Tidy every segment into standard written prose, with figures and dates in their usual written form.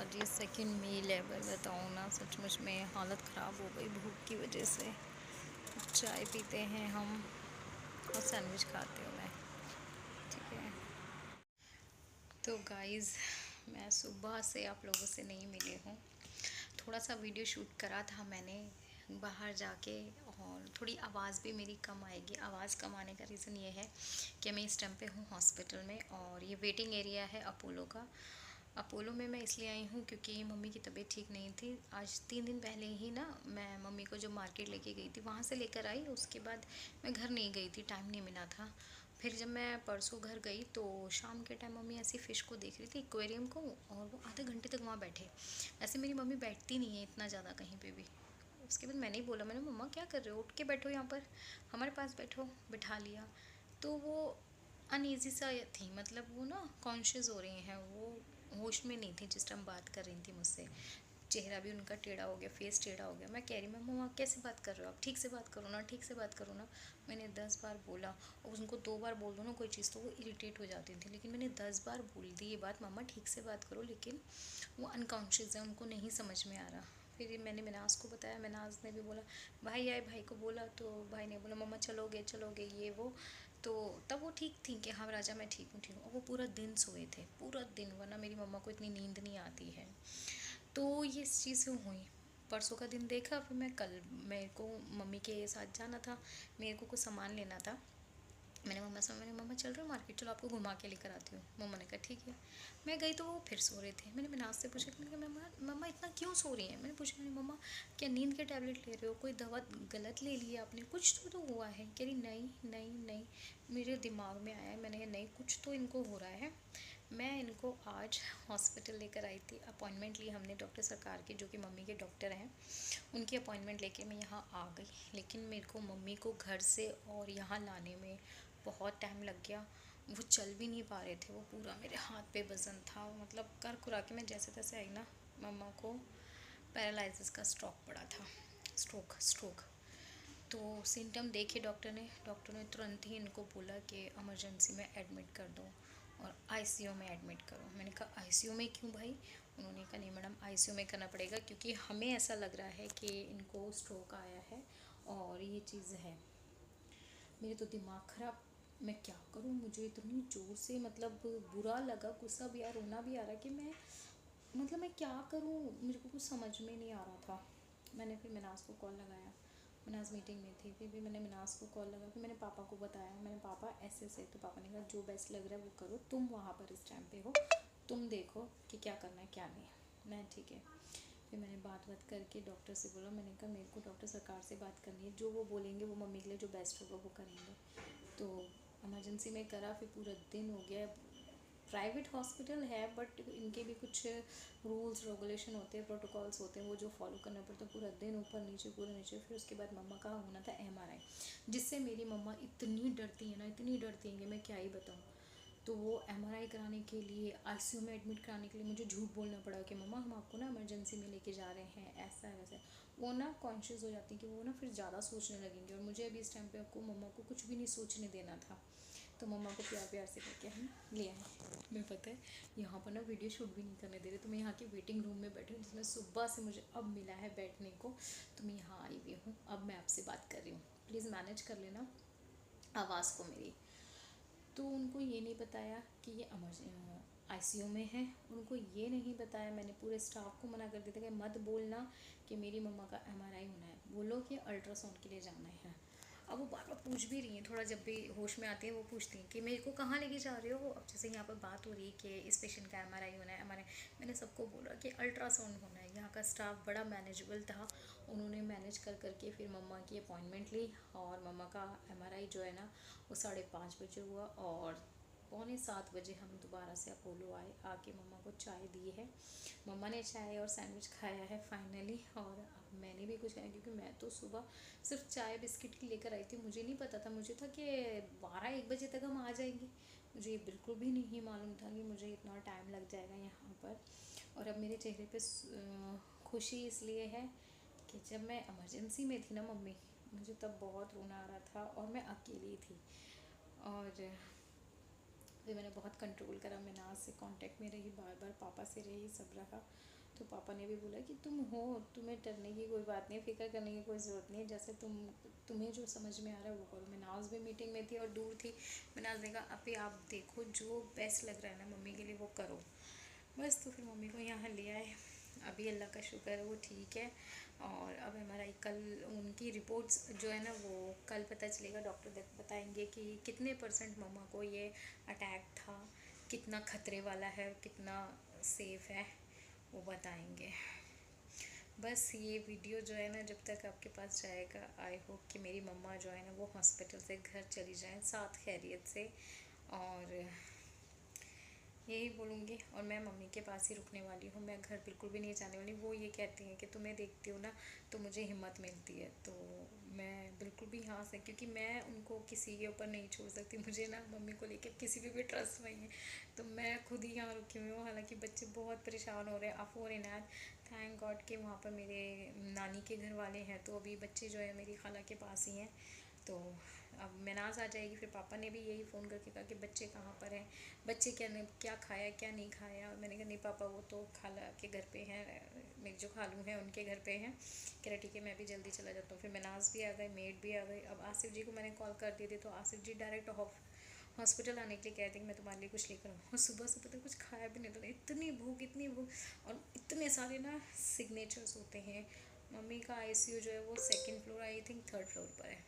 आज ये सेकंड मील है। पर बताऊँ ना, सचमुच में हालत ख़राब हो गई भूख की वजह से। चाय पीते हैं हम और सैंडविच खाते हूँ मैं। ठीक है। तो गाइस, मैं सुबह से आप लोगों से नहीं मिली हूँ। थोड़ा सा वीडियो शूट करा था मैंने बाहर जाके, और थोड़ी आवाज़ भी मेरी कम आएगी। आवाज़ कम आने का रीज़न ये है कि मैं इस टाइम पे हूँ हॉस्पिटल में, और ये वेटिंग एरिया है अपोलो का। अपोलो में मैं इसलिए आई हूँ क्योंकि मम्मी की तबीयत ठीक नहीं थी। आज 3 दिन पहले ही ना, मैं मम्मी को जो मार्केट लेके गई थी वहाँ से लेकर आई। उसके बाद मैं घर नहीं गई थी, टाइम नहीं मिला था। फिर जब मैं परसों घर गई तो शाम के टाइम मम्मी ऐसी फ़िश को देख रही थी, एक्वेरियम को, और वो आधे घंटे तक वहाँ बैठे। ऐसे मेरी मम्मी बैठती नहीं है इतना ज़्यादा कहीं पे भी। उसके बाद मैंने ही बोला, मैंने, मम्मा क्या कर रहे हो, उठ के बैठो यहाँ पर, हमारे पास बैठो। बिठा लिया। तो वो अनईज़ी सा थी, मतलब वो ना कॉन्शियस हो रही हैं, वो होश में नहीं थी जिस टाइम बात कर रही थी मुझसे। चेहरा भी उनका टेढ़ा हो गया, फेस टेढ़ा हो गया। मैं कह रही, मैं, मम्मा कैसे बात कर रहे हो आप, ठीक से बात करो ना, ठीक से बात करो ना। मैंने 10 बार बोला, और उनको 2 बार बोल दो ना कोई चीज़ तो वो इरिटेट हो जाती थी, लेकिन मैंने 10 बार बोल दी ये बात, मम्मा ठीक से बात करो, लेकिन वो अनकॉन्शियस है, उनको नहीं समझ में आ रहा। फिर मैंने मिनाज को बताया, मिनाज ने भी बोला, भाई आए, भाई को बोला तो भाई ने बोला, मम्मा चलोगे चलोगे ये वो। तो तब वो ठीक थी कि हाँ राजा मैं ठीक हूँ ठीक हूँ। और वो पूरा दिन सोए थे, पूरा दिन, वरना मेरी मम्मा को इतनी नींद नहीं आती है। तो ये इस चीज़ से हुई। परसों का दिन देखा, फिर मैं कल, मेरे को मम्मी के साथ जाना था, मेरे को कुछ सामान लेना था। मैंने मम्मा से, मैंने, मम्मा चल रहे हो मार्केट, चलो आपको घुमा के लेकर आती हूँ। मम्मा ने कहा ठीक है। मैं गई तो वो फिर सो रहे थे। मैंने मिनाज से पूछा, मैंने कहा मम्मा, मम्मा इतना क्यों सो रही हैं। मैंने पूछा, मैंने, मम्मा क्या नींद के टैबलेट ले रहे हो, कोई दवा गलत ले ली है आपने, कुछ तो हुआ है। कह रही नहीं नहीं नहीं। मेरे दिमाग में आया, मैंने कहा नहीं, कुछ तो इनको हो रहा है। मैं इनको आज हॉस्पिटल लेकर आई थी, अपॉइंटमेंट ली हमने डॉक्टर सरकार के, जो कि मम्मी के डॉक्टर हैं। उनकी अपॉइंटमेंट लेके मैं यहाँ आ गई, लेकिन मेरे को मम्मी को घर से और यहाँ लाने में बहुत टाइम लग गया। वो चल भी नहीं पा रहे थे, वो पूरा मेरे हाथ पे वज़न था, मतलब कर कुरा के मैं जैसे तैसे आई ना। मम्मा को पैरालिसिस का स्ट्रोक पड़ा था, स्ट्रोक स्ट्रोक। तो सिम्टम देखे डॉक्टर ने तुरंत ही इनको बोला कि इमरजेंसी में एडमिट कर दो और आईसीयू में एडमिट करो। मैंने कहा आईसीयू में क्यों भाई। उन्होंने कहा नहीं मैडम, आईसीयू में करना पड़ेगा क्योंकि हमें ऐसा लग रहा है कि इनको स्ट्रोक आया है और ये चीज़ है। मेरे तो दिमाग ख़राब, मैं क्या करूँ, मुझे इतनी ज़ोर से मतलब बुरा लगा, गुस्सा भी आ, रोना भी आ रहा कि मैं, मतलब मैं क्या करूँ, मेरे को कुछ समझ में नहीं आ रहा था। मैंने फिर मिनाज को कॉल लगाया, मिनाज मीटिंग में थी। फिर भी मैंने मिनाज को कॉल लगा, फिर मैंने पापा को बताया, मैंने पापा ऐसे ऐसे। तो पापा ने कहा जो बेस्ट लग रहा है वो करो, तुम वहाँ पर इस टाइम पे हो, तुम देखो कि क्या करना है क्या नहीं। मैं ठीक है। फिर मैंने बात करके डॉक्टर से बोला, मैंने कहा मेरे को डॉक्टर सरकार से बात करनी है, जो वो बोलेंगे वो मम्मी के लिए जो बेस्ट होगा वो करेंगे। तो इमरजेंसी में करा, फिर पूरा दिन हो गया। प्राइवेट हॉस्पिटल है बट इनके भी कुछ रूल्स रेगुलेशन होते हैं, प्रोटोकॉल्स होते हैं, वो जो फॉलो करना पड़ता है। पूरा दिन ऊपर नीचे पूरा नीचे। फिर उसके बाद मम्मा का होना था एमआरआई, जिससे मेरी मम्मा इतनी डरती है ना, इतनी डरती हैं कि मैं क्या ही बताऊँ। तो वो एमआरआई कराने के लिए, आईसीयू में एडमिट कराने के लिए मुझे झूठ बोलना पड़ा कि मम्मा हम आपको ना इमरजेंसी में लेके जा रहे हैं, ऐसा है वैसा है। वो ना कॉन्शियस हो जाती है कि वो ना फिर ज़्यादा सोचने लगेंगे, और मुझे अभी इस टाइम पे आपको मम्मा को कुछ भी नहीं सोचने देना था। तो मम्मा को प्यार प्यार से करके हम ले आए। मैं, पता है यहाँ पर ना वीडियो शूट भी नहीं करने दे रहे, तो मैं यहाँ के वेटिंग रूम में बैठी हूँ, जिसमें सुबह से मुझे अब मिला है बैठने को। तो मैं यहाँ आई हुई हूँ, अब मैं आपसे बात कर रही हूँ, प्लीज़ मैनेज कर लेना आवाज़ को मेरी। तो उनको ये नहीं बताया कि ये आईसीयू में है, उनको ये नहीं बताया। मैंने पूरे स्टाफ को मना कर दिया था कि मत बोलना कि मेरी मम्मा का एमआरआई होना है, बोलो कि अल्ट्रासाउंड के लिए जाना है। अब वो बार बार पूछ भी रही हैं, थोड़ा जब भी होश में आती है वो पूछती हैं कि मेरे को कहाँ लेके जा रहे हो। अब जैसे यहाँ पर बात हो रही है कि इस पेशेंट का एमआरआई होना है, एमआरआई, मैंने सबको बोला कि अल्ट्रासाउंड होना है। यहाँ का स्टाफ बड़ा मैनेजेबल था, उन्होंने मैनेज कर करके फिर मम्मा की अपॉइंटमेंट ली, और मम्मा का एमआरआई जो है ना वो 5:30 बजे हुआ, और 6:45 हम दोबारा से अपोलो आए। आके मम्मा को चाय दी है, मम्मा ने चाय और सैंडविच खाया है फाइनली, और अब मैंने भी कुछ खाया, क्योंकि मैं तो सुबह सिर्फ चाय बिस्किट की लेकर आई थी। मुझे नहीं पता था, मुझे था कि 12-1 बजे तक हम आ जाएंगे। मुझे ये बिल्कुल भी नहीं मालूम था कि मुझे इतना टाइम लग जाएगा यहाँ पर। और अब मेरे चेहरे पे खुशी इसलिए है कि जब मैं इमरजेंसी में थी ना मम्मी, मुझे तब बहुत रोना आ रहा था और मैं अकेली थी। और फिर मैंने बहुत कंट्रोल करा, मैं नाज से कांटेक्ट में रही, बार बार पापा से रही, सब रहा। तो पापा ने भी बोला कि तुम हो, तुम्हें डरने की कोई बात नहीं, फ़िक्र करने की कोई ज़रूरत नहीं है, जैसे तुम्हें जो समझ में आ रहा है वो करो। नाज भी मीटिंग में थी और दूर थी। नाज ने कहा अभी आप देखो जो बेस्ट लग रहा है ना मम्मी के लिए वो करो बस। तो फिर मम्मी को यहाँ ले आए। अभी अल्लाह का शुक्र है वो ठीक है। और अब हमारा कल उनकी रिपोर्ट्स जो है ना वो कल पता चलेगा। डॉक्टर बताएंगे कि कितने % मम्मा को ये अटैक था, कितना खतरे वाला है, कितना सेफ़ है, वो बताएंगे। बस ये वीडियो जो है ना जब तक आपके पास जाएगा, आई होप कि मेरी मम्मा जो है ना वो हॉस्पिटल से घर चली जाएं साथ खैरियत से। और यही बोलूँगी। और मैं मम्मी के पास ही रुकने वाली हूँ, मैं घर बिल्कुल भी नहीं जाने वाली। वो ये कहती हैं कि तुम्हें देखती हूँ ना तो मुझे हिम्मत मिलती है, तो मैं बिल्कुल भी यहाँ से, क्योंकि मैं उनको किसी के ऊपर नहीं छोड़ सकती। मुझे ना मम्मी को लेकर किसी पे भी ट्रस्ट नहीं है, तो मैं खुद ही यहाँ रुकी हुई हूँ। हालांकि बच्चे बहुत परेशान हो रहे हैं। अफोर इनायत, थैंक गॉड कि वहाँ पर मेरे नानी के घर वाले हैं, तो अभी बच्चे जो है मेरी खाला के पास ही हैं। तो अब मनाज आ जाएगी। फिर पापा ने भी यही फ़ोन करके कहा कि बच्चे कहाँ पर हैं, बच्चे क्या खाया क्या नहीं खाया। मैंने कहा नहीं पापा वो तो खाला के घर पे हैं, मेरी जो खालू हैं उनके घर पे हैं। कह रहा ठीक है मैं भी जल्दी चला जाता हूँ। फिर मनाज भी आ गए, मेड भी आ गई। अब आसिफ जी को मैंने कॉल कर दी थी, तो आसिफ जी डायरेक्ट हॉस्पिटल आने के लिए कहते हैं कि मैं तुम्हारे लिए कुछ लेकर आऊँ। और सुबह से पता कुछ खाया भी नहीं था, इतनी भूख इतनी भूख। और इतने सारे ना सिग्नेचर्स होते हैं। मम्मी का आईसीयू जो है वो 2nd floor, I think 3rd floor पर है,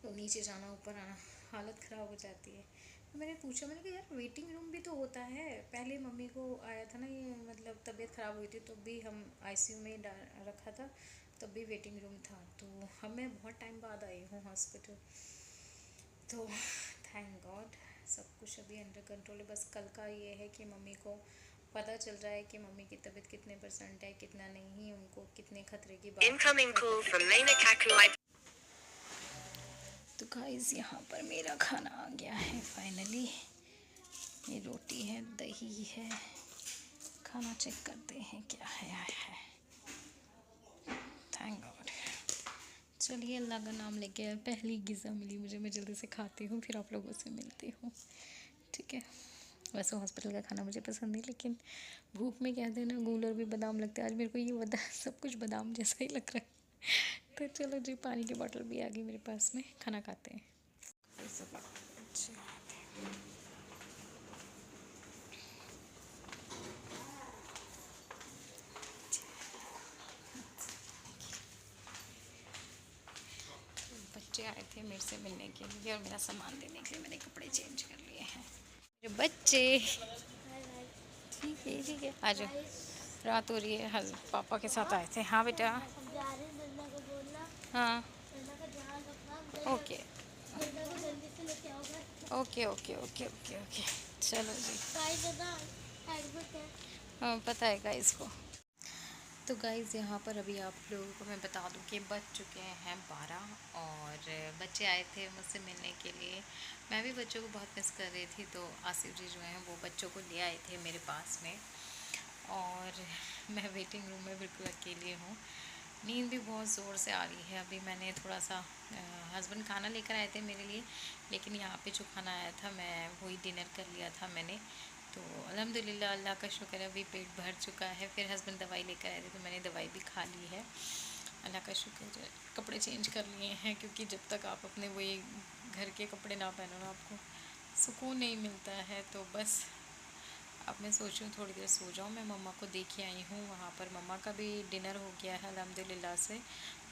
तो नीचे जाना ऊपर आना, हालत ख़राब हो जाती है। तो मैंने पूछा, मैंने कहा यार वेटिंग रूम भी तो होता है। पहले मम्मी को आया था ना ये, मतलब तबीयत ख़राब हुई थी तो भी हम आईसीयू में रखा था, तब भी वेटिंग रूम था। तो हम मैं बहुत टाइम बाद आई हूँ हॉस्पिटल, तो थैंक गॉड सब कुछ अभी अंडर कंट्रोल है। बस कल का ये है कि मम्मी को पता चल रहा है कि मम्मी की तबीयत कितने % है, कितना नहीं, उनको कितने खतरे की बात है। इनकमिंग कॉल फ्रॉम लेना काकुलाई। तो गाइस यहाँ पर मेरा खाना आ गया है फाइनली। ये रोटी है, दही है, खाना चेक करते हैं क्या है आया है। Thank God. चलिए अल्लाह का नाम लेके पहली गिज़ा मिली मुझे, मैं जल्दी से खाती हूँ फिर आप लोगों से मिलती हूँ, ठीक है। वैसे हॉस्पिटल का खाना मुझे पसंद नहीं, लेकिन भूख में कहते हैं ना गूल और भी बादाम लगते हैं। आज मेरे को ये सब कुछ बादाम जैसा ही लग रहा है। तो चलो जी, पानी की बोतल भी आ गई मेरे पास में, खाना खाते हैं। बच्चे आए थे मेरे से मिलने के लिए और मेरा सामान देने के लिए, मैंने कपड़े चेंज कर लिए हैं। मेरे बच्चे ठीक है ठीक है, आ जाओ। रात हो रही है, पापा के साथ आए थे। हाँ बेटा, हाँ okay okay okay okay okay okay, चलो जी। हाँ पता है गाइस को। तो गाइज़ यहाँ पर अभी आप लोगों को मैं बता दूँ कि बज चुके हैं 12 और बच्चे आए थे मुझसे मिलने के लिए। मैं भी बच्चों को बहुत मिस कर रही थी, तो आसिफ जी जो हैं वो बच्चों को ले आए थे मेरे पास में। और मैं वेटिंग रूम में बिल्कुल अकेली हूँ। नींद भी बहुत ज़ोर से आ रही है। अभी मैंने थोड़ा सा हस्बैंड खाना लेकर आए थे मेरे लिए, लेकिन यहाँ पे जो खाना आया था मैं वही डिनर कर लिया था मैंने। तो अल्हम्दुलिल्लाह अल्लाह का शुक्र है, अभी पेट भर चुका है। फिर हस्बैंड दवाई लेकर आए थे तो मैंने दवाई भी खा ली है, अल्लाह का शुक्र है। कपड़े चेंज कर लिए हैं, क्योंकि जब तक आप अपने वही घर के कपड़े ना पहनो ना आपको सुकून नहीं मिलता है। तो बस अब मैं सोच रही हूँ थोड़ी देर सो जाऊँ। मैं मम्मा को देख आई हूँ, वहाँ पर मम्मा का भी डिनर हो गया है अल्हम्दुलिल्लाह से।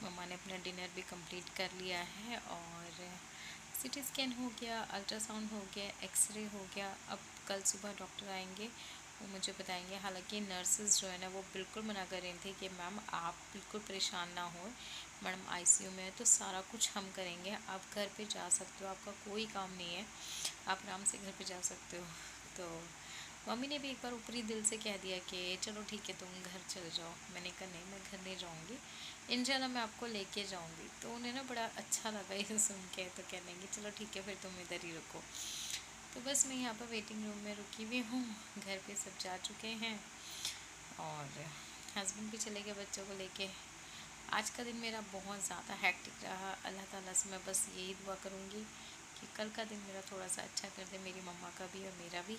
मम्मा ने अपना डिनर भी कंप्लीट कर लिया है और सीटी स्कैन हो गया, अल्ट्रासाउंड हो गया, एक्सरे हो गया। अब कल सुबह डॉक्टर आएंगे, वो मुझे बताएंगे। हालांकि नर्सेज जो है ना वो बिल्कुल मना कर रही थी कि मैम आप बिल्कुल परेशान ना हो, मैडम आईसीयू में है तो सारा कुछ हम करेंगे, आप घर पे जा सकते हो, आपका कोई काम नहीं है, आप आराम से घर पे जा सकते हो। तो मम्मी ने भी एक बार ऊपरी दिल से कह दिया कि चलो ठीक है तुम घर चले जाओ। मैंने कहा नहीं मैं घर नहीं जाऊँगी, इंशाल्लाह मैं आपको लेके जाऊँगी। तो उन्हें ना बड़ा अच्छा लगा ये सुन के, तो कहने लगी चलो ठीक है फिर तुम इधर ही रुको। तो बस मैं यहाँ पर वेटिंग रूम में रुकी हुई हूँ। घर पे सब जा चुके हैं और हस्बैंड भी चले गए बच्चों को लेके। आज का दिन मेरा बहुत ज़्यादा हैक्टिक रहा। अल्लाह ताला से मैं बस यही दुआ करूँगी कि कल का दिन मेरा थोड़ा सा अच्छा कर दे, मेरी मम्मा का भी और मेरा भी,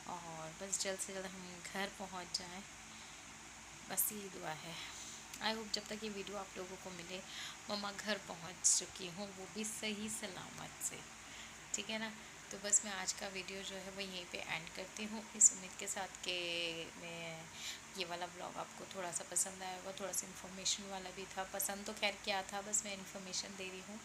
और बस जल्द से जल्द हम घर पहुंच जाएं। बस ये दुआ है। आई होप जब तक ये वीडियो आप लोगों को मिले मम्मा घर पहुंच चुकी हूँ, वो भी सही सलामत से, ठीक है ना। तो बस मैं आज का वीडियो जो है वो यहीं पे एंड करती हूँ, इस उम्मीद के साथ कि मैं ये वाला ब्लॉग आपको थोड़ा सा पसंद आया होगा, थोड़ा सा इन्फॉर्मेशन वाला भी था। पसंद तो खैर क्या था, बस मैं इन्फॉर्मेशन दे रही हूँ।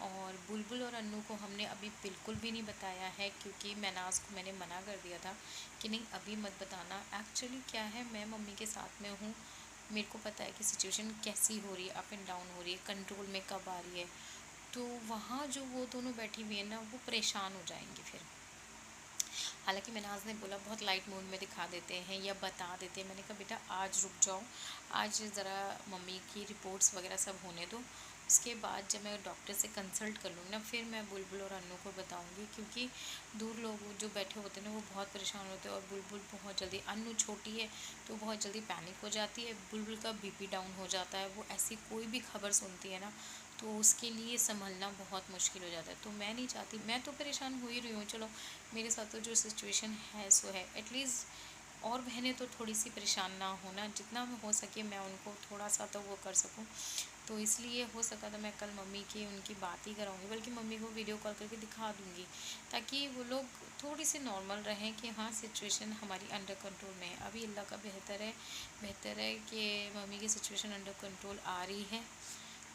और बुलबुल और अन्नू को हमने अभी बिल्कुल भी नहीं बताया है, क्योंकि मैनाज को मैंने मना कर दिया था कि नहीं अभी मत बताना। एक्चुअली क्या है, मैं मम्मी के साथ में हूँ, मेरे को पता है कि सिचुएशन कैसी हो रही है, अप एंड डाउन हो रही है, कंट्रोल में कब आ रही है। तो वहाँ जो वो दोनों बैठी हुई है ना, वो परेशान हो जाएंगी फिर। हालांकि मैनाज ने बोला बहुत लाइट मूड में दिखा देते हैं या बता देते हैं। मैंने कहा बेटा आज रुक जाओ, आज ज़रा मम्मी की रिपोर्ट्स वगैरह सब होने दो, उसके बाद जब मैं डॉक्टर से कंसल्ट कर लूँगी ना, फिर मैं बुलबुल और अन्नू को बताऊँगी। क्योंकि दूर लोग जो बैठे होते हैं ना, वो बहुत परेशान होते हैं। और बुलबुल बहुत जल्दी, अन्नू छोटी है तो बहुत जल्दी पैनिक हो जाती है, बुलबुल का बीपी डाउन हो जाता है। वो ऐसी कोई भी खबर सुनती है ना, तो उसके लिए संभलना बहुत मुश्किल हो जाता है। तो मैं नहीं चाहती, मैं तो परेशान हो ही रही हूँ, चलो मेरे साथ तो जो सिचुएशन है सो है, एटलीस्ट और बहनें तो थोड़ी सी परेशान ना होना, जितना हो सके मैं उनको थोड़ा सा तो वो कर सकूं। तो इसलिए हो सका तो मैं कल मम्मी की उनकी बात ही कराऊंगी, बल्कि मम्मी को वीडियो कॉल करके दिखा दूंगी, ताकि वो लोग थोड़ी सी नॉर्मल रहें कि हाँ सिचुएशन हमारी अंडर कंट्रोल में है। अभी अल्लाह का बेहतर है कि मम्मी की सिचुएशन अंडर कंट्रोल आ रही है,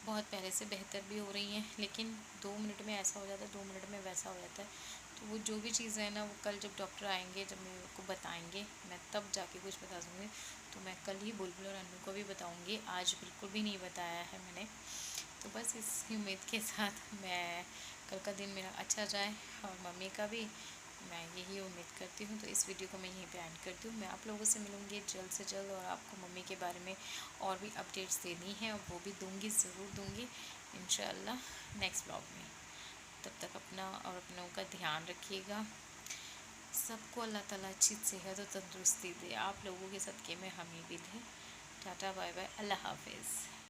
बहुत पहले से बेहतर भी हो रही हैं। लेकिन 2 मिनट में ऐसा हो जाता है, 2 मिनट में वैसा हो जाता है। तो वो जो भी चीज़ें हैं ना, वो कल जब डॉक्टर आएंगे, जब मेरे को बताएंगे, मैं तब जाके कुछ बता दूँगी। तो मैं कल ही बुलबुल और अन्नू को भी बताऊँगी, आज बिल्कुल भी नहीं बताया है मैंने। तो बस इस उम्मीद के साथ मैं कल का दिन मेरा अच्छा जाए, और मम्मी का भी, मैं यही उम्मीद करती हूँ। तो इस वीडियो को मैं यहीं पे एंड करती हूँ। मैं आप लोगों से मिलूँगी जल्द से जल्द, और आपको मम्मी के बारे में और भी अपडेट्स देनी है, और वो भी दूँगी, ज़रूर दूँगी इंशाल्लाह नेक्स्ट ब्लॉग में। तब तक अपना और अपनों का ध्यान रखिएगा। सबको अल्लाह ताला अच्छी सेहत और तंदुरुस्ती दे, आप लोगों के सदक़े में हमें भी दे। टाटा बाय बाय, अल्लाह हाफिज़।